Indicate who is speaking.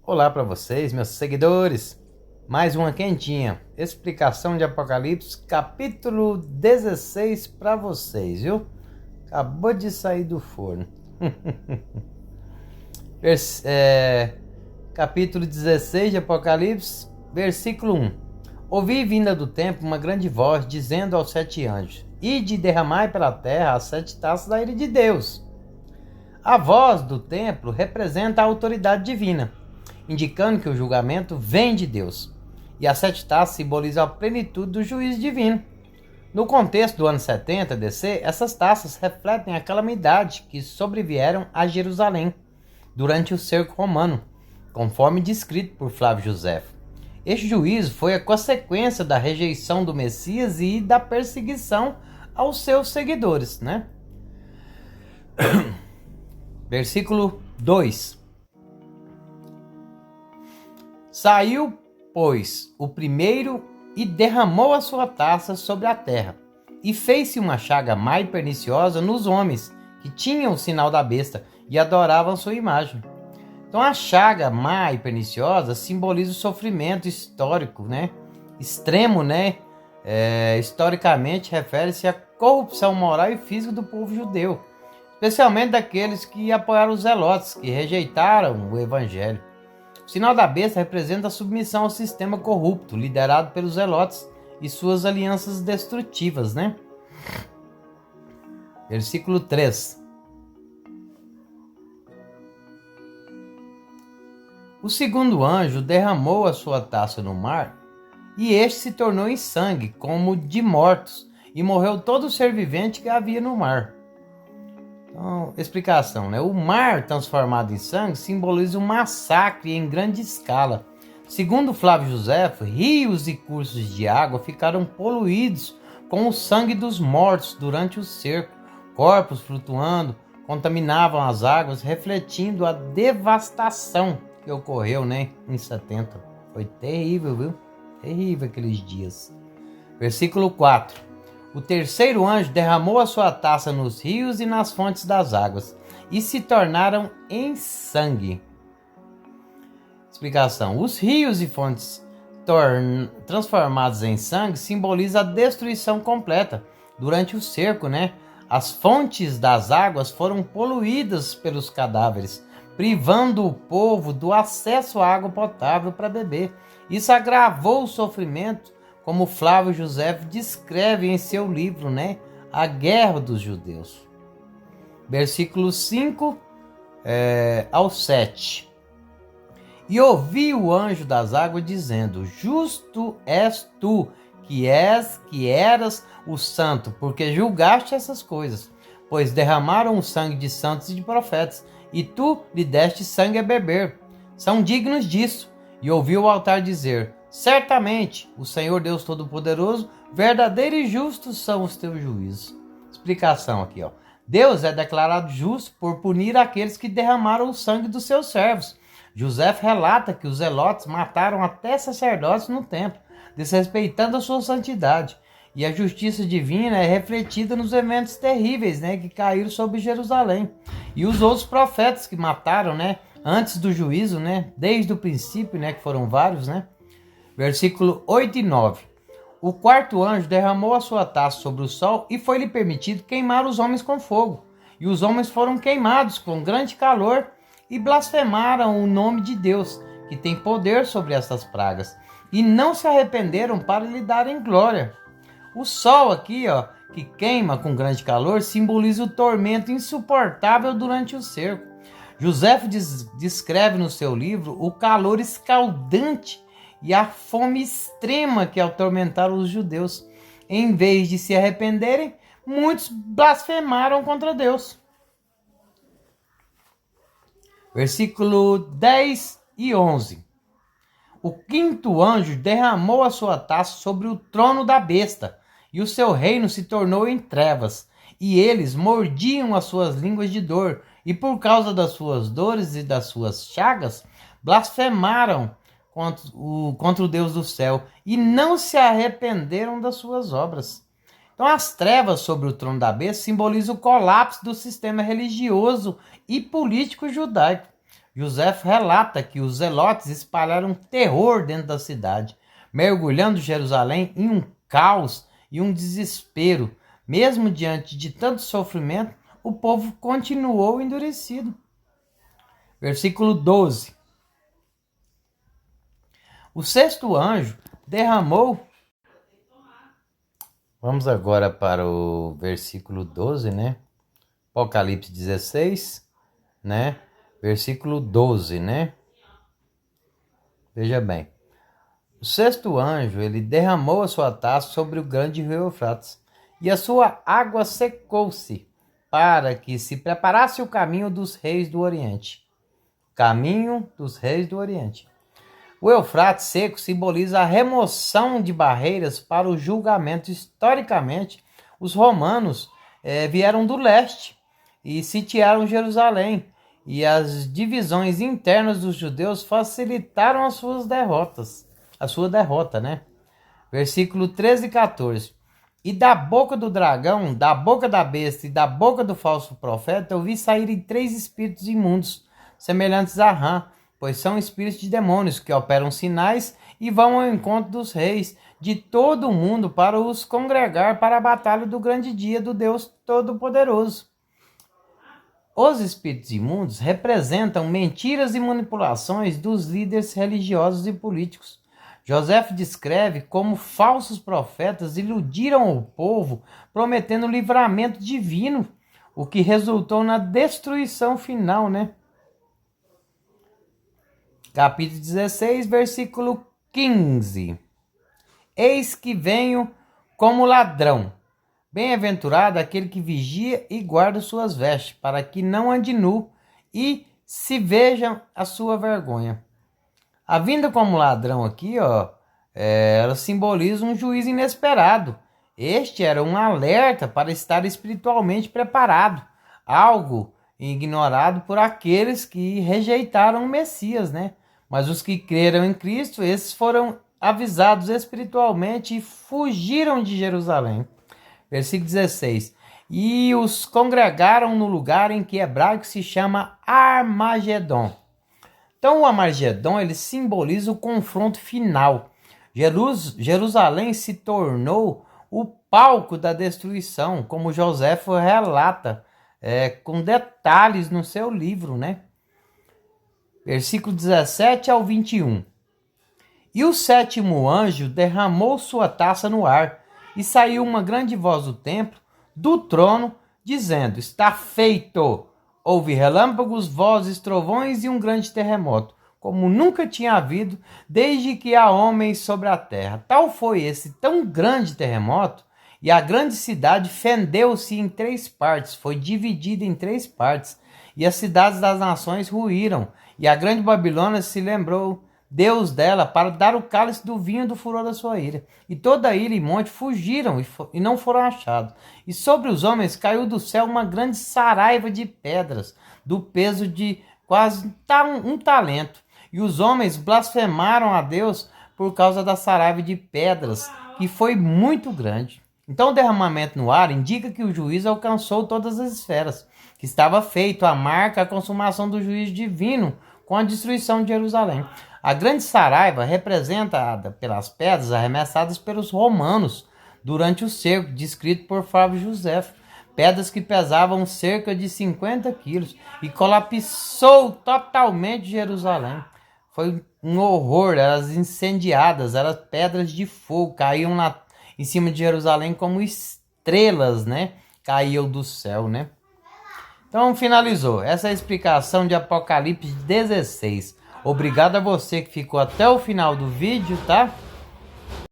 Speaker 1: Olá para vocês, meus seguidores. Mais uma quentinha. Explicação de Apocalipse, capítulo 16 para vocês, viu? Acabou de sair do forno. Capítulo 16 de Apocalipse, versículo 1. Ouvi vinda do templo uma grande voz, dizendo aos 7 anjos: Ide e derramai pela terra as 7 taças da ira de Deus. A voz do templo representa a autoridade divina, indicando que o julgamento vem de Deus. E as 7 taças simbolizam a plenitude do juízo divino. No contexto do ano 70 DC, essas taças refletem a calamidade que sobrevieram a Jerusalém durante o cerco romano, conforme descrito por Flávio Josefo. Este juízo foi a consequência da rejeição do Messias e da perseguição aos seus seguidores, né? Versículo 2. Saiu, pois, o primeiro e derramou a sua taça sobre a terra, e fez-se uma chaga má e perniciosa nos homens, que tinham o sinal da besta e adoravam sua imagem. Então a chaga má e perniciosa simboliza o sofrimento histórico, né? Extremo, né? Historicamente refere-se à corrupção moral e física do povo judeu, especialmente daqueles que apoiaram os zelotes, que rejeitaram o evangelho. O sinal da besta representa a submissão ao sistema corrupto, liderado pelos zelotes e suas alianças destrutivas, né? Versículo 3. O segundo anjo derramou a sua taça no mar, e este se tornou em sangue, como de mortos, e morreu todo ser vivente que havia no mar. Então, explicação, né? O mar transformado em sangue simboliza um massacre em grande escala. Segundo Flávio Josefo, rios e cursos de água ficaram poluídos com o sangue dos mortos durante o cerco. Corpos flutuando contaminavam as águas, refletindo a devastação que ocorreu, né, em 70. Foi terrível, viu? Terrível aqueles dias. Versículo 4. O terceiro anjo derramou a sua taça nos rios e nas fontes das águas, e se tornaram em sangue. Explicação. Os rios e fontes transformados em sangue simbolizam a destruição completa durante o cerco, né? As fontes das águas foram poluídas pelos cadáveres, privando o povo do acesso à água potável para beber. Isso agravou o sofrimento, como Flávio Josefo descreve em seu livro, né? A Guerra dos Judeus. Versículos 5 ao 7. E ouvi o anjo das águas dizendo: Justo és tu, que eras o santo, porque julgaste essas coisas, pois derramaram o sangue de santos e de profetas, e tu lhe deste sangue a beber. São dignos disso. E ouvi o altar dizer: Certamente, o Senhor Deus Todo-Poderoso, verdadeiro e justo são os teus juízos. Explicação aqui, ó. Deus é declarado justo por punir aqueles que derramaram o sangue dos seus servos. José relata que os zelotes mataram até sacerdotes no templo, desrespeitando a sua santidade. E a justiça divina é refletida nos eventos terríveis, né, que caíram sobre Jerusalém. E os outros profetas que mataram, né, antes do juízo, né, desde o princípio, né, que foram vários, né. Versículo 8 e 9. O quarto anjo derramou a sua taça sobre o sol e foi-lhe permitido queimar os homens com fogo. E os homens foram queimados com grande calor e blasfemaram o nome de Deus, que tem poder sobre essas pragas, e não se arrependeram para lhe darem glória. O sol aqui, ó, que queima com grande calor, simboliza o tormento insuportável durante o cerco. Josefo descreve no seu livro o calor escaldante e a fome extrema que atormentaram os judeus. Em vez de se arrependerem, muitos blasfemaram contra Deus. Versículo 10 e 11. O quinto anjo derramou a sua taça sobre o trono da besta, e o seu reino se tornou em trevas, e eles mordiam as suas línguas de dor, e por causa das suas dores e das suas chagas, blasfemaram contra o Deus do céu, e não se arrependeram das suas obras. Então as trevas sobre o trono da besta simbolizam o colapso do sistema religioso e político judaico. José relata que os zelotes espalharam terror dentro da cidade, mergulhando Jerusalém em um caos e um desespero. Mesmo diante de tanto sofrimento, o povo continuou endurecido. Versículo 12. O sexto anjo derramou. Vamos agora para o versículo 12, né? Apocalipse 16, né? Versículo 12, né? Veja bem. O sexto anjo, ele derramou a sua taça sobre o grande rio Eufrates, e a sua água secou-se, para que se preparasse o caminho dos reis do Oriente. Caminho dos reis do Oriente. O Eufrates seco simboliza a remoção de barreiras para o julgamento. Historicamente, os romanos vieram do leste e sitiaram Jerusalém, e as divisões internas dos judeus facilitaram as suas derrotas. A sua derrota, né? Versículo 13 e 14. E da boca do dragão, da boca da besta e da boca do falso profeta, eu vi saírem 3 espíritos imundos, semelhantes a rã, pois são espíritos de demônios que operam sinais e vão ao encontro dos reis de todo o mundo para os congregar para a batalha do grande dia do Deus Todo-Poderoso. Os espíritos imundos representam mentiras e manipulações dos líderes religiosos e políticos. José descreve como falsos profetas iludiram o povo, prometendo livramento divino, o que resultou na destruição final, né? Capítulo 16, versículo 15. Eis que venho como ladrão. Bem-aventurado aquele que vigia e guarda suas vestes, para que não ande nu e se veja a sua vergonha. A vinda como ladrão aqui, ela simboliza um juízo inesperado. Este era um alerta para estar espiritualmente preparado, algo ignorado por aqueles que rejeitaram o Messias, né? Mas os que creram em Cristo, esses foram avisados espiritualmente e fugiram de Jerusalém. Versículo 16. E os congregaram no lugar em que hebraico se chama Armagedon. Então o Armagedon, ele simboliza o confronto final. Jerusalém se tornou o palco da destruição, como Joséfo relata com detalhes no seu livro, né? Versículo 17 ao 21. E o sétimo anjo derramou sua taça no ar, e saiu uma grande voz do templo, do trono, dizendo: está feito! Houve relâmpagos, vozes, trovões e um grande terremoto, como nunca tinha havido desde que há homens sobre a terra. Tal foi esse tão grande terremoto, e a grande cidade fendeu-se em 3 partes, foi dividida em 3 partes, e as cidades das nações ruíram, e a grande Babilônia se lembrou Deus dela para dar o cálice do vinho do furor da sua ira. E toda a ilha e monte fugiram e não foram achados. E sobre os homens caiu do céu uma grande saraiva de pedras, do peso de quase um talento. E os homens blasfemaram a Deus por causa da saraiva de pedras, que foi muito grande. Então o derramamento no ar indica que o juízo alcançou todas as esferas, que estava feito a marca, a consumação do juízo divino com a destruição de Jerusalém. A grande saraiva, representada pelas pedras arremessadas pelos romanos durante o cerco, descrito por Flávio Josefo, pedras que pesavam cerca de 50 quilos, e colapsou totalmente Jerusalém. Foi um horror, elas incendiadas, eram pedras de fogo, caíam em cima de Jerusalém como estrelas, né? Caíam do céu, né? Então finalizou. Essa é a explicação de Apocalipse 16. Obrigado a você que ficou até o final do vídeo, tá?